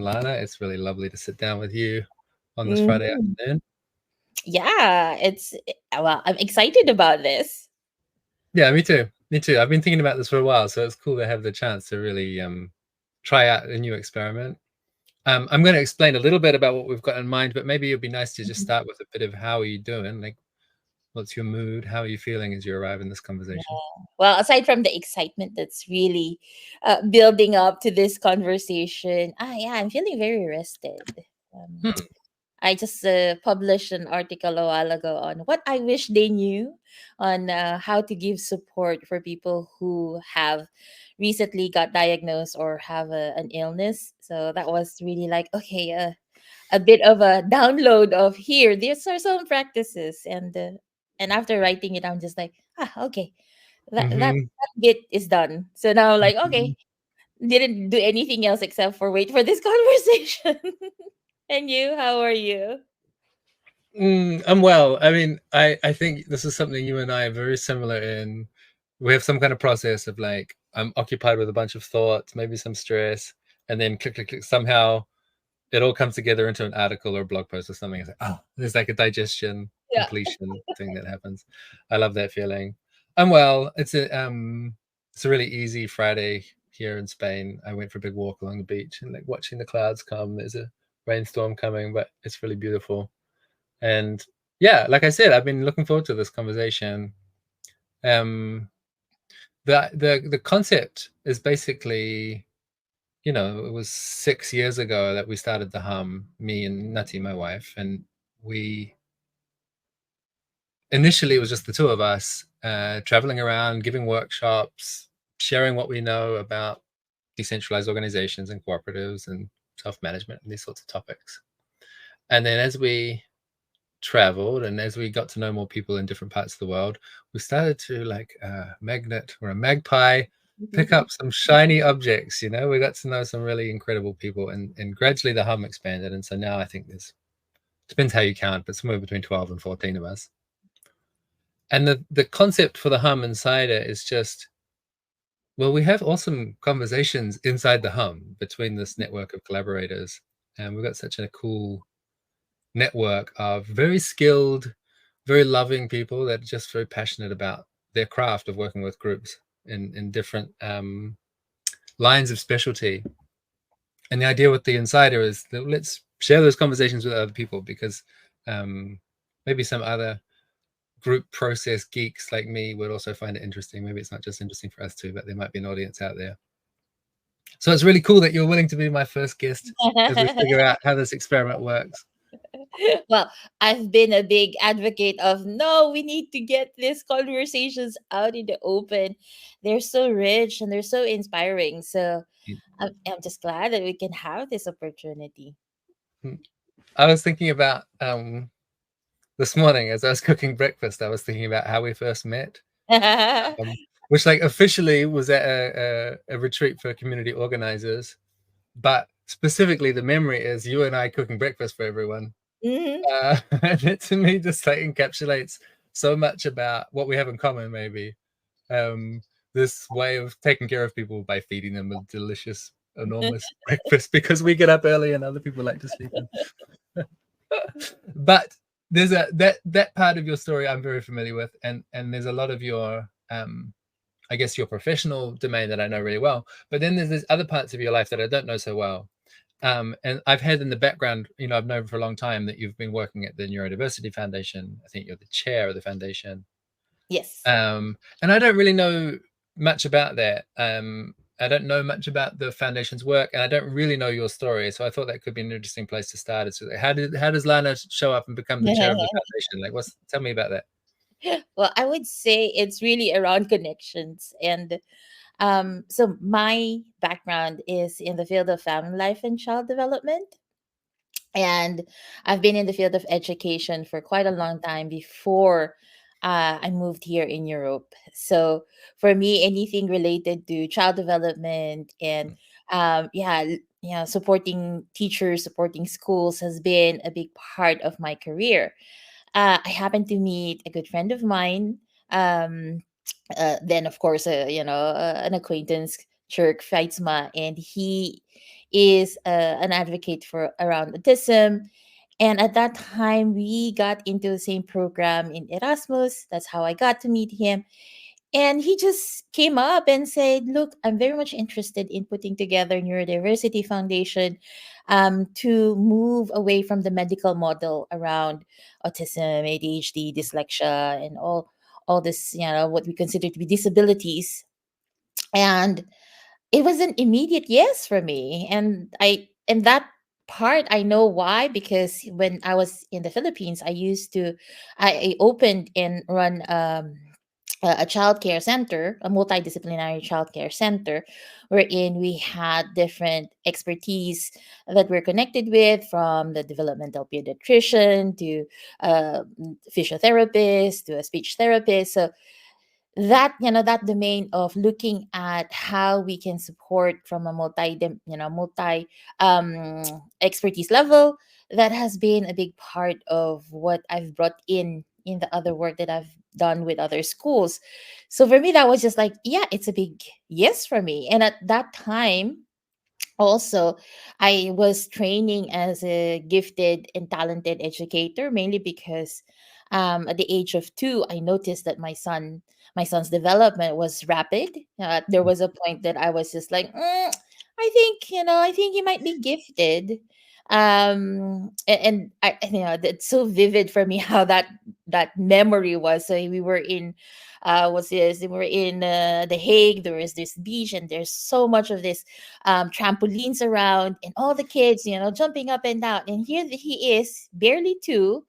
Lana. It's really lovely to sit down with you on this Friday Mhm. afternoon. Yeah, well, I'm excited about this. Yeah, me too. Me too. I've been thinking about this for a while, so it's cool to have the chance to really try out a new experiment. I'm going to explain a little bit about what we've got in mind, but maybe it'd be nice to just Mhm. start with a bit of how are you doing? Like, what's your mood? How are you feeling as you arrive in this Yeah. conversation? Well, aside from the excitement that's really building up to this conversation, yeah, I'm feeling very rested. Um, Hmm. I just published an article a while ago on what I wish they knew on how to give support for people who have recently got diagnosed or have an illness. So that was really like, okay, a bit of a download of here. These are some practices, and after writing it, I'm just like, okay, Mm-hmm. that bit is done. So now, like, Mm-hmm. okay, didn't do anything else except for wait for this conversation. And you, how are you? I'm well. I mean, I think this is something you and I are very similar in. We have some kind of process of like, I'm occupied with a bunch of thoughts, maybe some stress, and then click, click, click. Somehow it all comes together into an article or a blog post or something. It's like, oh, there's like a digestion Yeah. completion thing that happens. I love that feeling. I'm well. It's a really easy Friday here in Spain. I went for a big walk along the beach and like watching the clouds come. There's a rainstorm coming, but it's really beautiful. And yeah, like I said, I've been looking forward to this conversation. Um, the concept is basically, it was 6 years ago that we started the hum, me and Nati, my wife, and we initially it was just the two of us, traveling around, giving workshops, sharing what we know about decentralized organizations and cooperatives and self-management and these sorts of topics. And then as we traveled and as we got to know more people in different parts of the world, we started to, like a magnet or a magpie, pick up some shiny objects. We got to know some really incredible people, and gradually the hum expanded. And so now I think there's, depends how you count, but somewhere between 12 and 14 of us. And the concept for the hum inside it is just, well, we have awesome conversations inside the hum between this network of collaborators, and we've got such a cool network of very skilled, very loving people that are just very passionate about their craft of working with groups in different lines of specialty. And the idea with the insider is that let's share those conversations with other people, because um, maybe some other group process geeks like me would also find it interesting. Maybe it's not just interesting for us too, but there might be an audience out there. So it's really cool that you're willing to be my first guest as we figure out how this experiment works. Well, I've been a big advocate of no, we need to get these conversations out in the open. They're so rich and they're so inspiring. So I'm just glad that we can have this opportunity. I was thinking about this morning as I was cooking breakfast. I was thinking about how we first met, um, which like officially was at a retreat for community organizers, but specifically the memory is you and I cooking breakfast for everyone. Mhm. And it to me just like encapsulates so much about what we have in common. Maybe um, this way of taking care of people by feeding them a delicious, enormous breakfast because we get up early and other people like to sleep in. But there's that part of your story I'm very familiar with, and there's a lot of your I guess your professional domain that I know really well. But then there's other parts of your life that I don't know so well. And I've had in the background, I've known for a long time that you've been working at the Neurodiversity Foundation. I think you're the chair of the foundation. Yes. And I don't really know much about that. I don't know much about the foundation's work, and I don't really know your story. So I thought that could be an interesting place to start. It's like, how does Lana show up and become the chair of the foundation? Like, tell me about that. Well, I would say it's really around connections. And so my background is in the field of family life and child development. And I've been in the field of education for quite a long time before I moved here in Europe. So for me, anything related to child development and supporting teachers, supporting schools has been a big part of my career. I happened to meet a good friend of mine. Then, of course, an acquaintance Shirk Feitzma, and he is an advocate for around autism. And at that time, we got into the same program in Erasmus. That's how I got to meet him. And he just came up and said, "Look, I'm very much interested in putting together Neurodiversity Foundation to move away from the medical model around autism, ADHD, dyslexia, and all this, what we consider to be disabilities." And it was an immediate yes for me. And that part I know why, because when I was in the Philippines, I opened and run a child care center, a multidisciplinary child care center, wherein we had different expertise that we're connected with, from the developmental pediatrician to a physiotherapist to a speech therapist. So that, that domain of looking at how we can support from a multi um expertise level, that has been a big part of what I've brought in the other work that I've done with other schools. So for me, that was just like, yeah, it's a big yes for me. And at that time also, I was training as a gifted and talented educator, mainly because at the age of 2, I noticed that my son's development was rapid. There was a point that I was just like, I think he might be gifted. And that's so vivid for me how that memory was. So we were in what's this? We were in The Hague. There is this beach, and there's so much of this trampolines around, and all the kids, jumping up and down. And here he is, barely 2,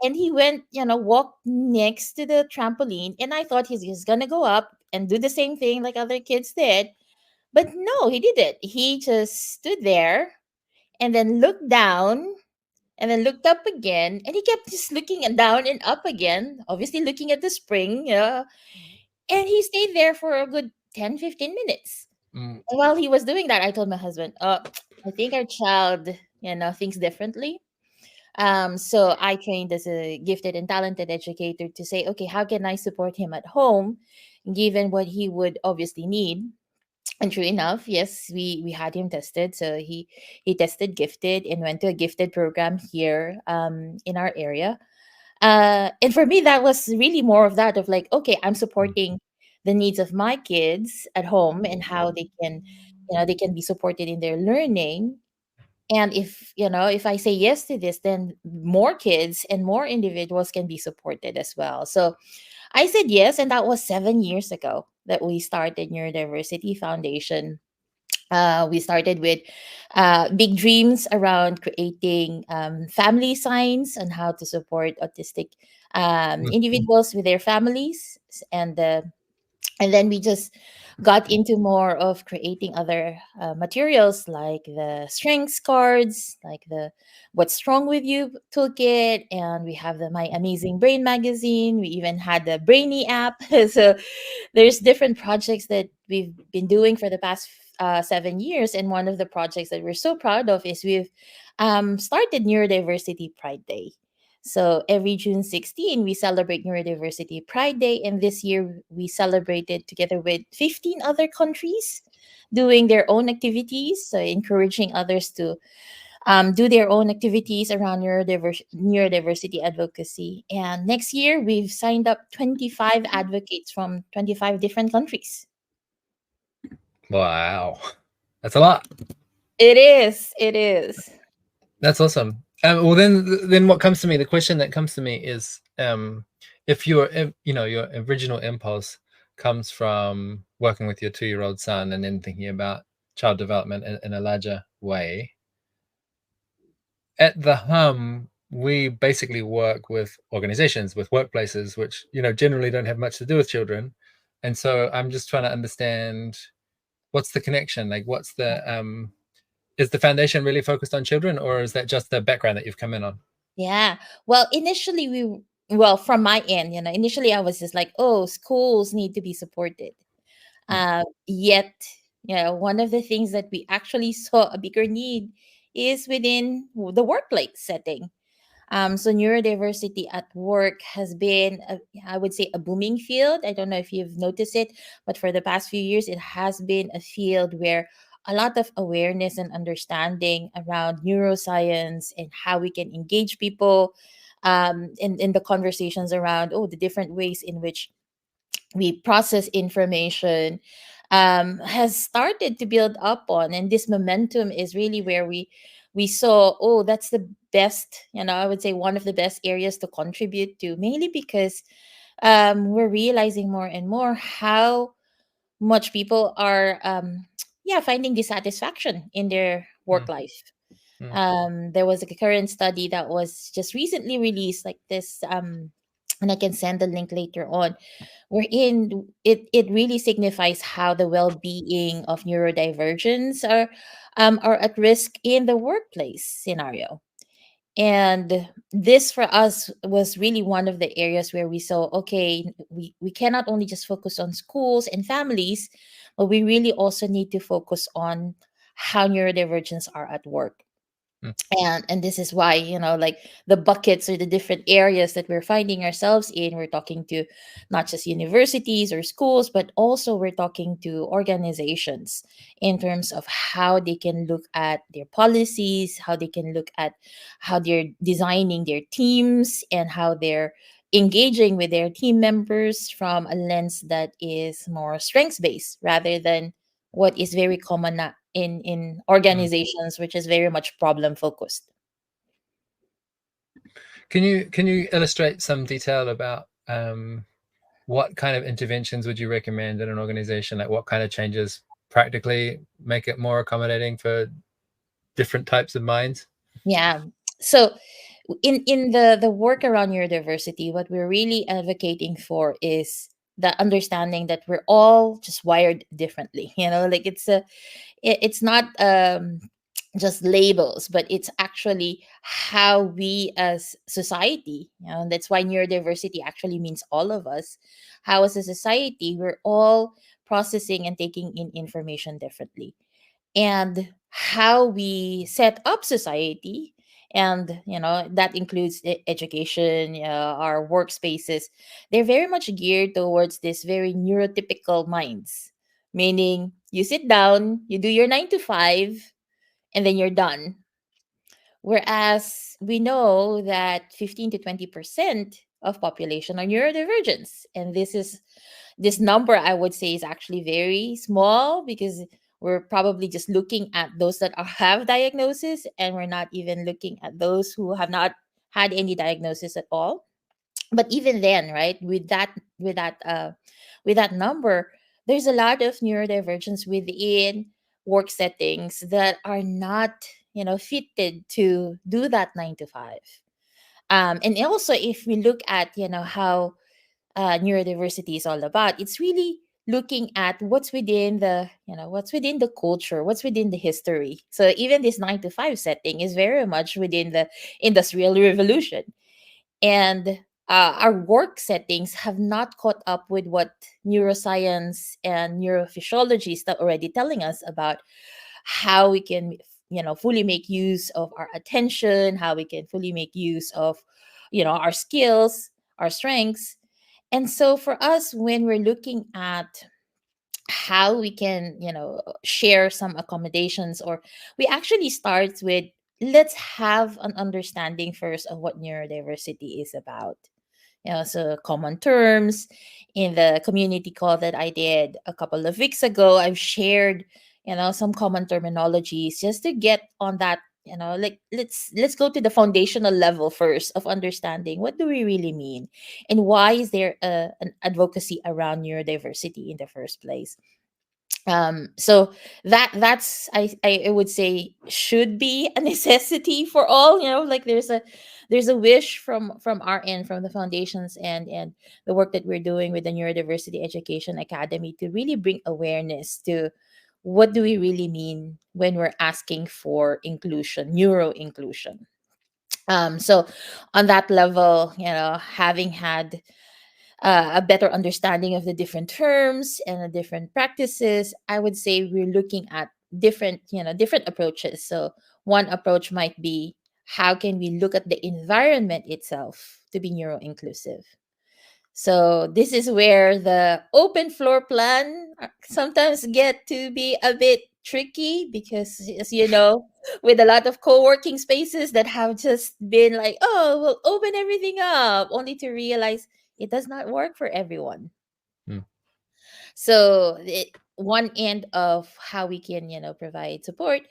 and he went, walked next to the trampoline, and I thought he's gonna go up and do the same thing like other kids did, but no, he didn't. He just stood there and then looked down and then looked up again, and he kept just looking down and up again, obviously looking at the spring. And he stayed there for a good 10-15 minutes. Mm. And while he was doing that, I told my husband, I think our child, thinks differently. So I trained as a gifted and talented educator to say, okay, how can I support him at home, given what he would obviously need? And true enough, yes, we had him tested. So he tested gifted and went to a gifted program here in our area. And for me, that was really more of that, of like, okay, I'm supporting the needs of my kids at home, and how they can be supported in their learning. And if I say yes to this, then more kids and more individuals can be supported as well. So I said yes, and that was 7 years ago that we started Neurodiversity Foundation. We started with big dreams around creating family signs on how to support autistic Mm. individuals with their families. And then we just got into more of creating other materials, like the strengths cards, like the What's Wrong with You toolkit, and we have the My Amazing Brain magazine. We even had the Brainy app. So there's different projects that we've been doing for the past 7 years. And one of the projects that we're so proud of is we've started Neurodiversity Pride Day. So every June 16, we celebrate Neurodiversity Pride Day. And this year, we celebrated together with 15 other countries doing their own activities, so encouraging others to do their own activities around neurodiversity advocacy. And next year, we've signed up 25 advocates from 25 different countries. Wow, that's a lot. It is. It is. That's awesome. Well, then what comes to me, the question that comes to me is, if your original impulse comes from working with your 2-year-old son and then thinking about child development in a larger way, at the Hum, we basically work with organizations, with workplaces, which generally don't have much to do with children. And so I'm just trying to understand, what's the connection? Like, what's the is the foundation really focused on children, or is that just the background that you've come in on? Yeah. Well, from my end, initially I was just like, oh, schools need to be supported. Mm. Yet, one of the things that we actually saw a bigger need is within the workplace setting. So neurodiversity at work has been, I would say, a booming field. I don't know if you've noticed it, but for the past few years, it has been a field where a lot of awareness and understanding around neuroscience and how we can engage people, in the conversations around, oh, the different ways in which we process information, has started to build up on. And this momentum is really where we saw, oh, that's the best, I would say one of the best areas to contribute to, mainly because we're realizing more and more how much people are yeah, finding dissatisfaction in their work Mm, life. mm, There was a current study that was just recently released, like this, and I can send the link later on, wherein it really signifies how the well-being of neurodivergents are at risk in the workplace scenario. And this for us was really one of the areas where we saw, okay, we cannot only just focus on schools and families, but we really also need to focus on how neurodivergents are at work. mm. And this is why, like, the buckets or the different areas that we're finding ourselves in, we're talking to not just universities or schools, but also we're talking to organizations in terms of how they can look at their policies, how they can look at how they're designing their teams, and how they're engaging with their team members from a lens that is more strengths based rather than what is very common in Mm. organizations, which is very much problem focused. Can you illustrate some detail about what kind of interventions would you recommend in an organization? Like what kind of changes practically make it more accommodating for different types of minds? Yeah. So in the work around neurodiversity, what we're really advocating for is the understanding that we're all just wired differently. Like it's not just labels, but it's actually how we as society, and that's why neurodiversity actually means all of us, how as a society we're all processing and taking in information differently, and how we set up society, and that includes education, our workspaces. They're very much geared towards this very neurotypical minds, meaning you sit down, you do your 9 to 5, and then you're done. Whereas we know that 15 to 20% of population are neurodivergents, and this number, I would say, is actually very small, because we're probably just looking at those that have diagnosis, and we're not even looking at those who have not had any diagnosis at all. But even then, right, with that number, there's a lot of neurodivergence within work settings that are not, fitted to do that 9 to 5. And also, if we look at, how neurodiversity is all about, it's really looking at what's within the culture, what's within the history. So even this 9 to 5 setting is very much within the industrial revolution, and our work settings have not caught up with what neuroscience and neurophysiology is already telling us about how we can, fully make use of our attention, how we can fully make use of, our skills, our strengths. And so for us, when we're looking at how we can, share some accommodations, or we actually start with, let's have an understanding first of what neurodiversity is about. So common terms. In the community call that I did a couple of weeks ago, I've shared, some common terminologies just to get on that, like, let's go to the foundational level first of understanding what do we really mean, and why is there an advocacy around neurodiversity in the first place. So that's, I would say, should be a necessity for all, like there's a wish from our end, from the foundations and the work that we're doing with the Neurodiversity Education Academy, to really bring awareness to what do we really mean when we're asking for inclusion, neuro inclusion. So on that level, having had a better understanding of the different terms and the different practices, I would say we're looking at different approaches. So one approach might be how can we look at the environment itself to be neuro inclusive? So this is where the open floor plan sometimes get to be a bit tricky, because as you know, with a lot of co-working spaces that have just been like, oh, we'll open everything up, only to realize it does not work for everyone. Mm. So one end of how we can, provide support,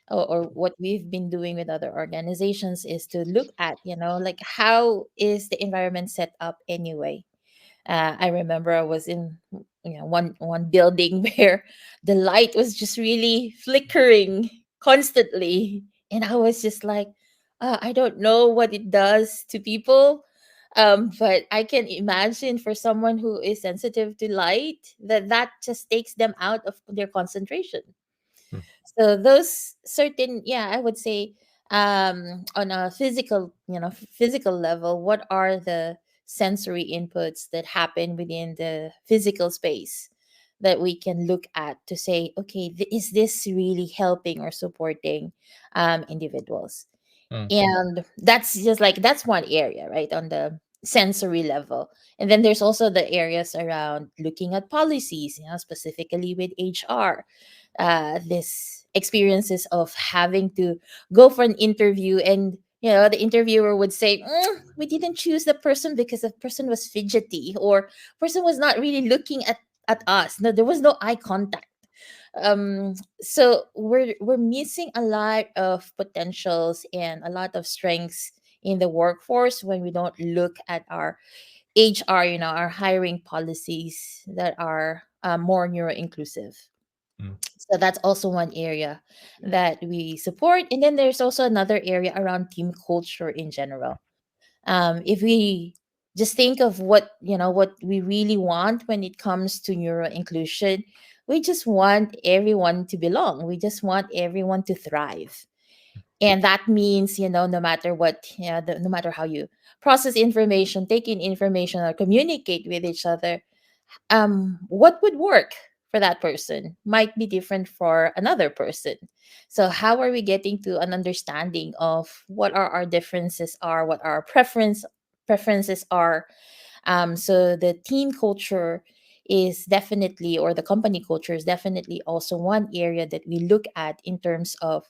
or what we've been doing with other organizations, is to look at, like, how is the environment set up anyway. I remember I was in, one building where the light was just really flickering constantly, and I was just like, I don't know what it does to people, but I can imagine for someone who is sensitive to light, that just takes them out of their concentration. Mm. So those certain, yeah, I would say, on a physical, physical level, what are the sensory inputs that happen within the physical space that we can look at to say, okay, is this really helping or supporting individuals? Mm. And that's just like, that's one area, right, on the sensory level. And then there's also the areas around looking at policies, specifically with HR. This experiences of having to go for an interview, and the interviewer would say, we didn't choose the person because the person was fidgety, or person was not really looking at us. No, there was no eye contact. So we're missing a lot of potentials and a lot of strengths in the workforce when we don't look at our HR, our hiring policies that are more neuro inclusive. Mm. So that's also one area that we support. And then there's also another area around team culture in general. If we just think of what we really want when it comes to neuro inclusion, we just want everyone to belong. We just want everyone to thrive. And that means, no matter what, no matter how you process information, take in information, or communicate with each other, what would work for that person might be different for another person. So how are we getting to an understanding of what our differences are, what our preferences are? So the team culture is definitely, or the company culture is definitely also one area that we look at in terms of,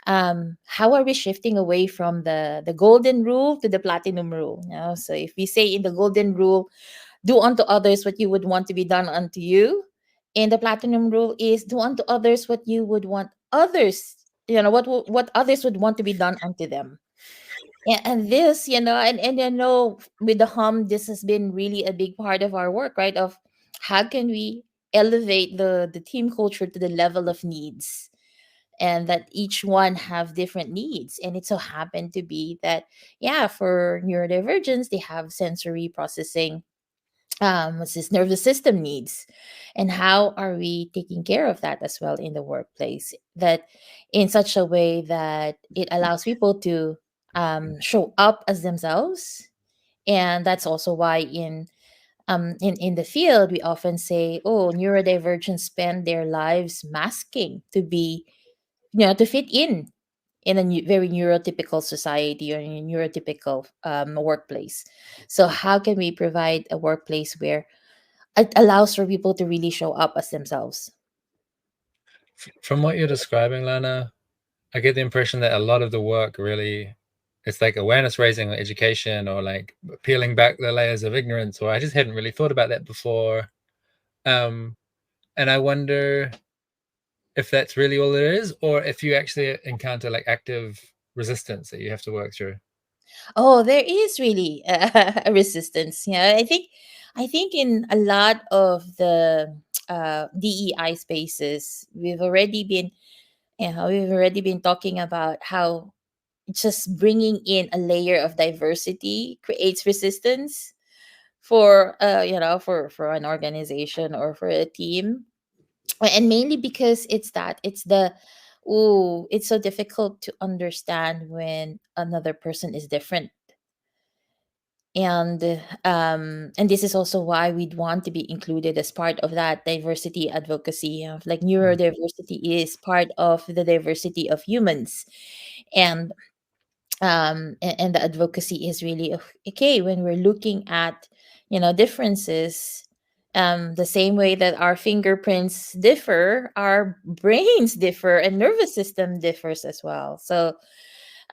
how are we shifting away from the golden rule to the platinum rule. So if we say in the golden rule, do unto others what you would want to be done unto you. And the platinum rule is do unto others what you would want others, what others would want to be done unto them. And this, and with the this has been really a big part of our work, right? Of how can we elevate the team culture to the level of needs, and that each one have different needs. And it so happened to be that, yeah, for neurodivergence, they have sensory processing, what's this, nervous system needs. And how are we taking care of that as well in the workplace, that in such a way that it allows people to show up as themselves. And that's also why in the field we often say, oh, neurodivergents spend their lives masking to be, to fit in a very neurotypical society, or in a neurotypical workplace. So how can we provide a workplace where it allows for people to really show up as themselves? From what you're describing, Lana, I get the impression that a lot of the work really, it's like awareness raising or education, or like peeling back the layers of ignorance, or I just hadn't really thought about that before. And I wonder if that's really all it is, or if you actually encounter like active resistance that you have to work through. Oh, there is really a resistance. Yeah, I think in a lot of the DEI spaces, we've already been talking about how just bringing in a layer of diversity creates resistance for, for an organization or for a team. And mainly because it's so difficult to understand when another person is different. And this is also why we'd want to be included as part of that diversity advocacy, of like neurodiversity is part of the diversity of humans. And And the advocacy is really okay when we're looking at, differences. The same way that our fingerprints differ, our brains differ, and nervous system differs as well. So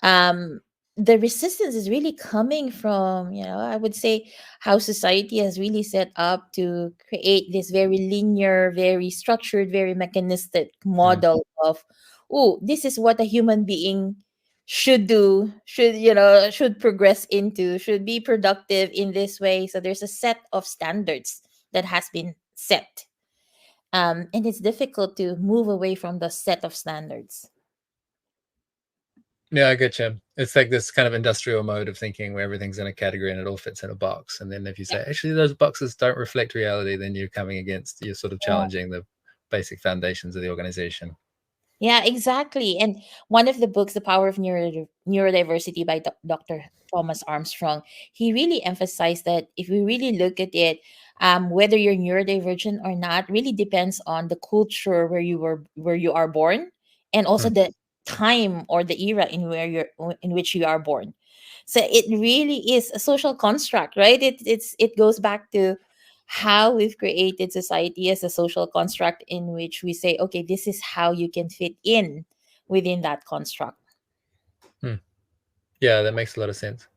um the resistance is really coming from, I would say, how society has really set up to create this very linear, very structured, very mechanistic Mm. model of, oh, this is what a human being should do, should progress into, should be productive in this way. So there's a set of standards that has been set, and it's difficult to move away from the set of standards. Yeah, I get you. It's like this kind of industrial mode of thinking where everything's in a category and it all fits in a box. And then if you say, actually, those boxes don't reflect reality, then you're sort of Yeah. challenging the basic foundations of the organization. Yeah, exactly. And one of the books, The Power of Neurodiversity by Dr. Thomas Armstrong, he really emphasized that if we really look at it, whether you're neurodivergent or not, really depends on the culture where you are born, and also Mm. the time or the era in which you are born. So it really is a social construct, right? It goes back to how we've created society as a social construct in which we say, okay, this is how you can fit in within that construct. Mm. Yeah, that makes a lot of sense.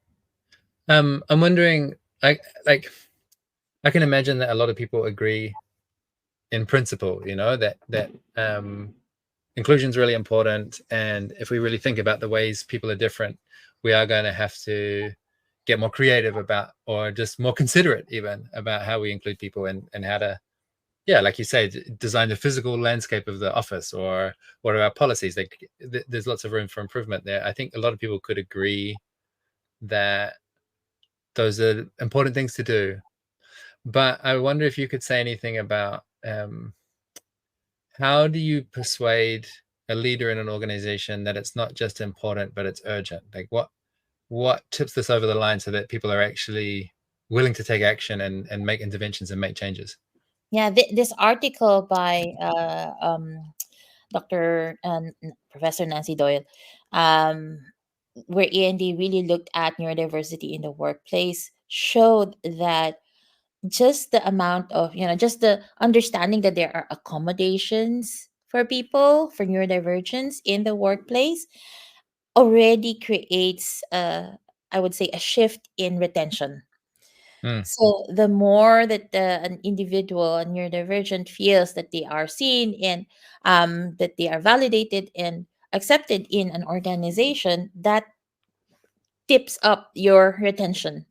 I'm wondering, I like, I can imagine that a lot of people agree in principle, that inclusion is really important, and if we really think about the ways people are different, we are going to have to get more creative about, or just more considerate even about how we include people, and how to, yeah, like you say, design the physical landscape of the office, or what are our policies. Like there's lots of room for improvement there. I think a lot of people could agree that those are important things to do, but I wonder if you could say anything about how do you persuade a leader in an organization that it's not just important but it's urgent? Like what tips this over the line so that people are actually willing to take action, and make interventions and make changes? Yeah, this article by Dr. Professor Nancy Doyle, um, where E&D really looked at neurodiversity in the workplace, showed that just the amount of, just the understanding that there are accommodations for people for neurodivergence in the workplace already creates I would say, a shift in retention. Mm, So the more that an individual, a neurodivergent, feels that they are seen, and that they are validated and accepted in an organization, that tips up your retention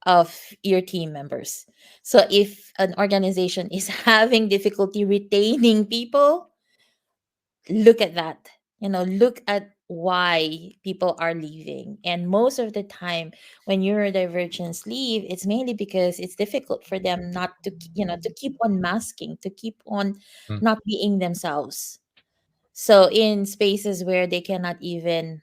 of your team members. So if an organization is having difficulty retaining people, look at that. Look at why people are leaving. And most of the time when neurodivergents leave, it's mainly because it's difficult for them not to, to keep on masking, to keep on mm, not being themselves. So in spaces where they cannot even,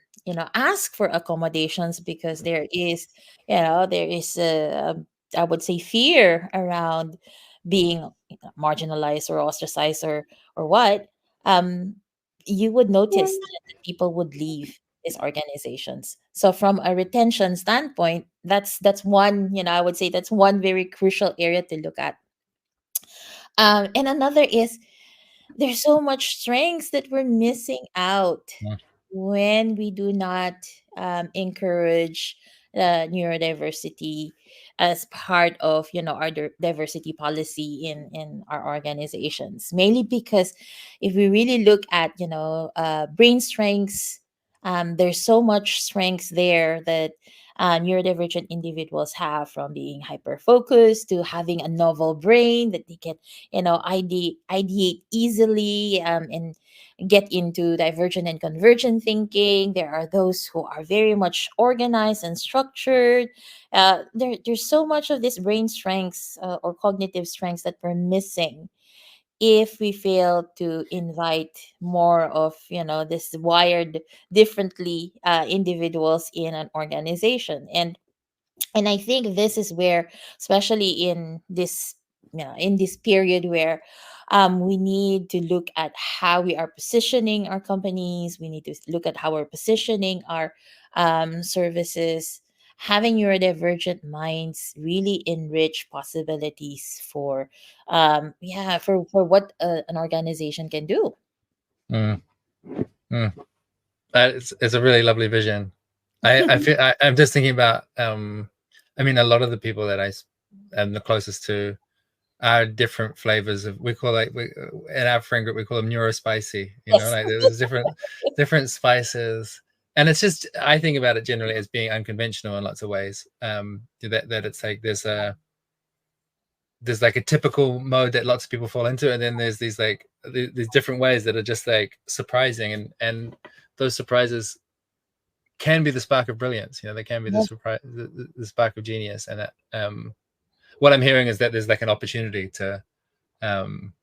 ask for accommodations because there is I would say, fear around being marginalized or ostracized, or what, um, you would notice that people would leave these organizations. So from a retention standpoint, that's one, I would say, that's one very crucial area to look at. And another is, there's so much strengths that we're missing out mm, when we do not encourage neurodiversity as part of, our diversity policy in our organizations. Mainly because if we really look at, brain strengths, there's so much strengths there that neurodivergent individuals have, from being hyper focused to having a novel brain that they can, ideate easily, and get into divergent and convergent thinking. There are those who are very much organized and structured. There's so much of this brain strengths, or cognitive strengths, that we're missing if we fail to invite more of, this wired differently individuals in an organization. And I think this is where, especially in this yeah, in this period where we need to look at how we are positioning our companies. We need to look at how we're positioning our services. Having neurodivergent minds really enrich possibilities for yeah, for what an organization can do. Mm, mm. It's a really lovely vision. I feel I'm just thinking about I mean, a lot of the people that am the closest to are different flavors of, we call, like, we in our friend group we call them neurospicy, you know, Yes. like there's different spices. And it's just, I think about it generally as being unconventional in lots of ways, that it's like there's like a typical mode that lots of people fall into, and then there's these like these different ways that are just like surprising, and those surprises can be the spark of brilliance. You know, they can be the Yes, surprise, the spark of genius. And what I'm hearing is that there's like an opportunity to um,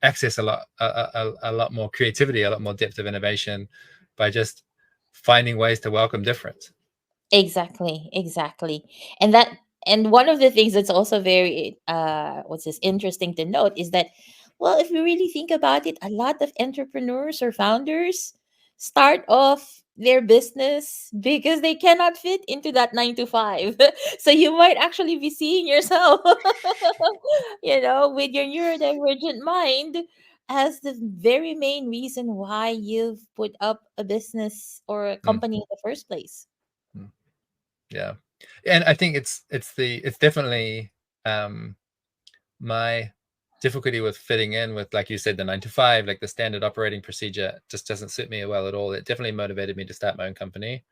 access a lot more creativity, a lot more depth of innovation, by just finding ways to welcome difference. exactly, exactly. And that, and one of the things that's also very what's this interesting to note is that, well, if we really think about it, a lot of entrepreneurs or founders start off their business because they cannot fit into that 9 to 5. So you might actually be seeing yourself with your neurodivergent mind as the very main reason why you've put up a business or a Mm, company in the first place. mm, yeah, and I think it's definitely um, my difficulty with fitting in with, like you said, the 9 to 5, like the standard operating procedure, just doesn't suit me well at all. It definitely motivated me to start my own company.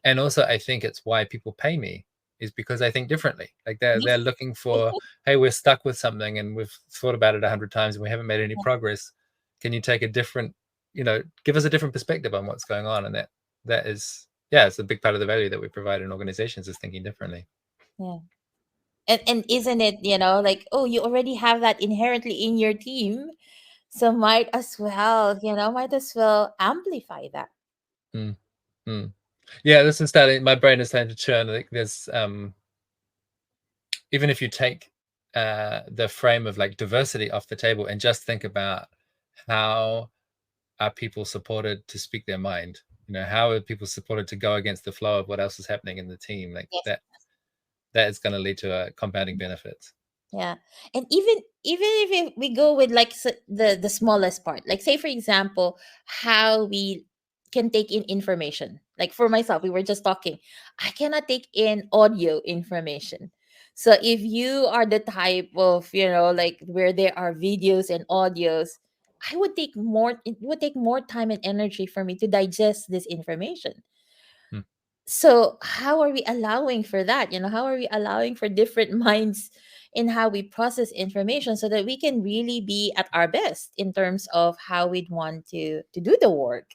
And also, I think it's why people pay me, is because I think differently. Like they're Yes. looking for, hey, we're stuck with something and we've thought about it 100 times and we haven't made any progress. Can you take a different, give us a different perspective on what's going on? And that is, yeah, it's a big part of the value that we provide in organizations, is thinking differently. Yeah. And isn't it, like, oh, you already have that inherently in your team. So might as well amplify that. Mm, mm. Yeah, this is starting. My brain is starting to churn. Like there's even if you take the frame of like diversity off the table and just think about how are people supported to speak their mind, how are people supported to go against the flow of what else is happening in the team, like Yes. that is going to lead to compounding benefits. Yeah. And even if we go with like the smallest part, like say for example, how we can take in information. Like for myself, we were just talking. I cannot take in audio information. So if you are the type of, like where there are videos and audios, it would take more time and energy for me to digest this information. Hmm. So how are we allowing for that? How are we allowing for different minds in how we process information so that we can really be at our best in terms of how we'd want to do the work?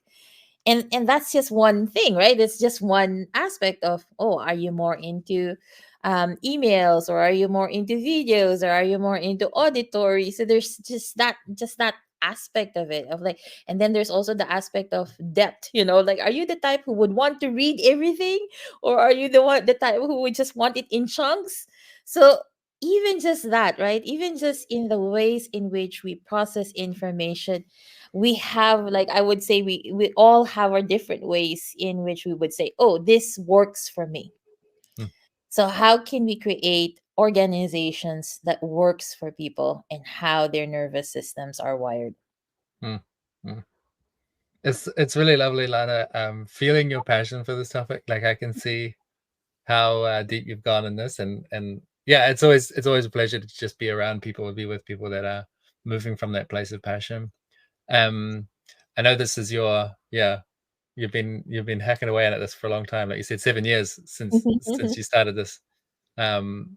And that's just one thing, right? It's just one aspect of, oh, are you more into emails, or are you more into videos, or are you more into auditory? So there's just that aspect of it, of like, and then there's also the aspect of depth, like, are you the type who would want to read everything, or are you the type who would just want it in chunks? So even just that, right, even just in the ways in which we process information, we have, like, I would say, we all have our different ways in which we would say, oh, this works for me. Hmm. So how can we create organizations that works for people and how their nervous systems are wired? Hmm. Hmm. It's really lovely, Lana, feeling your passion for this topic. Like I can see how deep you've gone in this, and yeah, it's always a pleasure to just be around people, be with people that are moving from that place of passion. um I know this is your, yeah, you've been hacking away at this for a long time, like you said, 7 years since you started this. um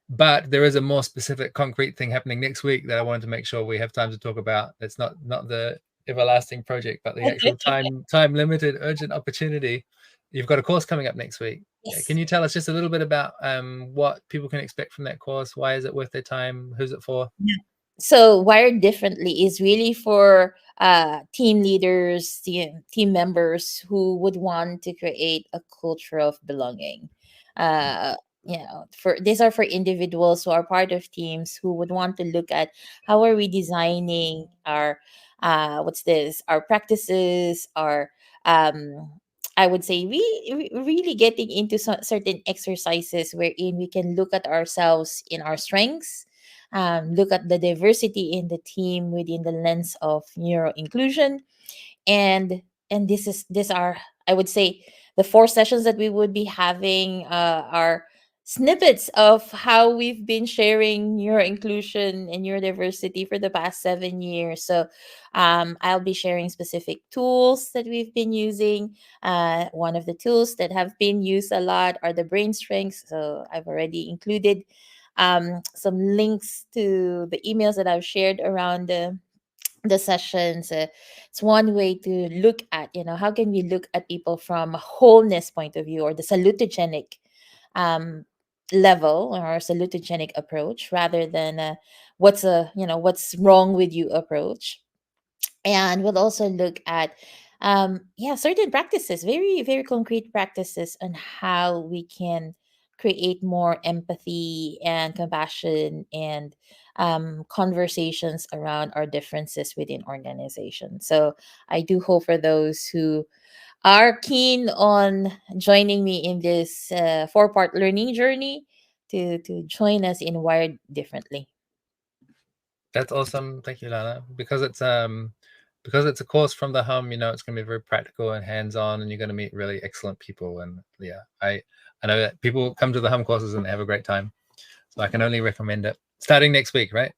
but there is a more specific, concrete thing happening next week that I wanted to make sure we have time to talk about. It's not the everlasting project, but the actual time limited urgent opportunity. You've got a course coming up next week. Can Yes. you tell us just a little bit about what people can expect from that course? Why is it worth their time? Who's it for? So wired differently is really for team leaders, team members who would want to create a culture of belonging. for these are for individuals who are part of teams who would want to look at how are we designing our what's this our practices, our um I would say really getting into certain exercises wherein we can look at ourselves in our strengths, look at the diversity in the team within the lens of neuro inclusion, and this are, I would say, the four sessions that we would be having are snippets of how we've been sharing neuro inclusion and neurodiversity for the past 7 years. So I'll be sharing specific tools that we've been using. One of the tools that have been used a lot are the brain strengths, so I've already included some links to the emails that I've shared around the sessions. It's one way to look at, how can we look at people from a wholeness point of view, or the salutogenic um, level, or salutogenic approach, rather than what's wrong with you approach. And we'll also look at certain practices, very very concrete practices, on how we can create more empathy and compassion and conversations around our differences within organizations. So I do hope for those who are keen on joining me in this four-part learning journey to join us in Wired Differently. That's awesome. Thank you, Lana. Because it's a course from the hum, it's going to be very practical and hands-on, and you're going to meet really excellent people. And yeah, I know that people come to the hum courses and they have a great time, so I can only recommend it. Starting next week, right?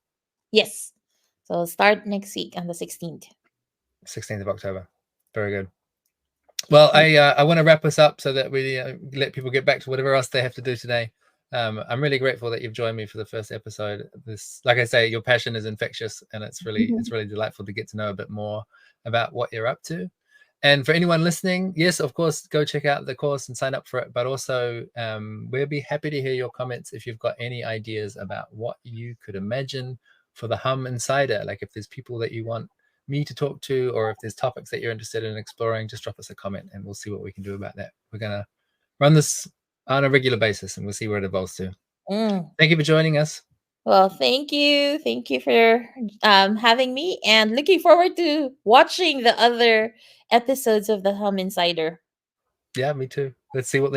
Yes. So start next week on the 16th. 16th of October. Very good. Well, I want to wrap us up so that we let people get back to whatever else they have to do today. I'm really grateful that you've joined me for the first episode. This, like I say, your passion is infectious, and it's really delightful to get to know a bit more about what you're up to. And for anyone listening, yes, of course, go check out the course and sign up for it. But also, we'll be happy to hear your comments if you've got any ideas about what you could imagine for the Hum Insider. Like if there's people that you want me to talk to, or if there's topics that you're interested in exploring, just drop us a comment and we'll see what we can do about that. We're going to run this on a regular basis and we'll see where it evolves to. Thank you for joining us. Well, thank you. Thank you for having me, and looking forward to watching the other episodes of the Hum Insider. Yeah, me too. Let's see what they